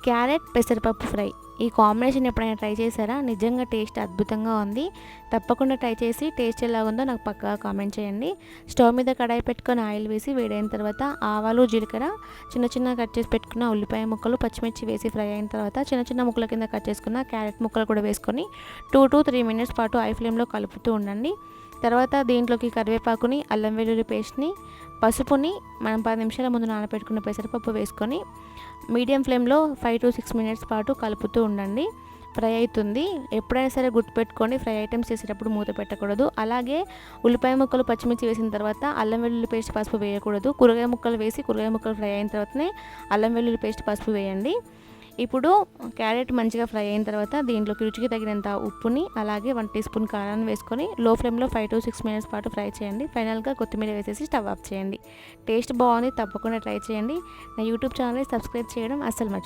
Carrot పెసరపప్పు fry. ఈ combination ఎప్పుడైనా ట్రై చేశారా? నిజంగా టేస్ట్ అద్భుతంగా ఉంది. తప్పకుండా ట్రై చేసి టేస్ట్ ఎలాగుందో నాకు పక్కా కామెంట్ చేయండి. స్టవ్ మీద కడాయి పెట్టుకొని ఆయిల్ వేసి వేడైన తర్వాత ఆవాలు, జీలకర్ర, చిన్న చిన్నగా కట్ చేసి పెట్టుకున్న ఉల్లిపాయ ముక్కలు, పచ్చిమిర్చి వేసి ఫ్రై అయిన తర్వాత చిన్న చిన్న ముక్కల కింద కట్ చేసుకున్న క్యారెట్ ముక్కలు కూడా వేసుకొని 2 to 3 మినిట్స్ పాటు హై ఫ్లేమ్లో కలుపుతూ ఉండండి. తర్వాత దీంట్లోకి కరివేపాకుని, అల్లం వెల్లుల్లి పేస్ట్ని, పసుపుని, మనం 10 నిమిషాల ముందు నానబెట్టుకున్న పెసరపప్పు వేసుకొని మీడియం ఫ్లేమ్లో 5 to 6 మినిట్స్ పాటు కలుపుతూ ఉండండి. ఫ్రై అవుతుంది. ఎప్పుడైనా సరే గుర్తుపెట్టుకోండి, ఫ్రై ఐటమ్స్ చేసేటప్పుడు మూత పెట్టకూడదు. అలాగే ఉల్లిపాయ ముక్కలు, పచ్చిమిర్చి వేసిన తర్వాత అల్లం వెల్లుల్లి పేస్ట్, పసుపు వేయకూడదు. కూరగాయ ముక్కలు వేసి కూరగాయ ముక్కలు ఫ్రై అయిన తర్వాతనే అల్లం వెల్లుల్లి పేస్ట్, పసుపు వేయండి. ఇప్పుడు క్యారెట్ మంచిగా ఫ్రై అయిన తర్వాత దీంట్లోకి రుచికి తగినంత ఉప్పుని, అలాగే 1 టీ స్పూన్ కారాన్ని వేసుకొని లో ఫ్లేమ్లో 5 to 6 మినిట్స్ పాటు ఫ్రై చేయండి. ఫైనల్గా కొత్తిమీర వేసేసి స్టవ్ ఆఫ్ చేయండి. టేస్ట్ బాగుంది, తప్పకుండా ట్రై చేయండి. నా యూట్యూబ్ ఛానల్ని సబ్స్క్రైబ్ చేయడం అస్సలు మర్చిపోకండి.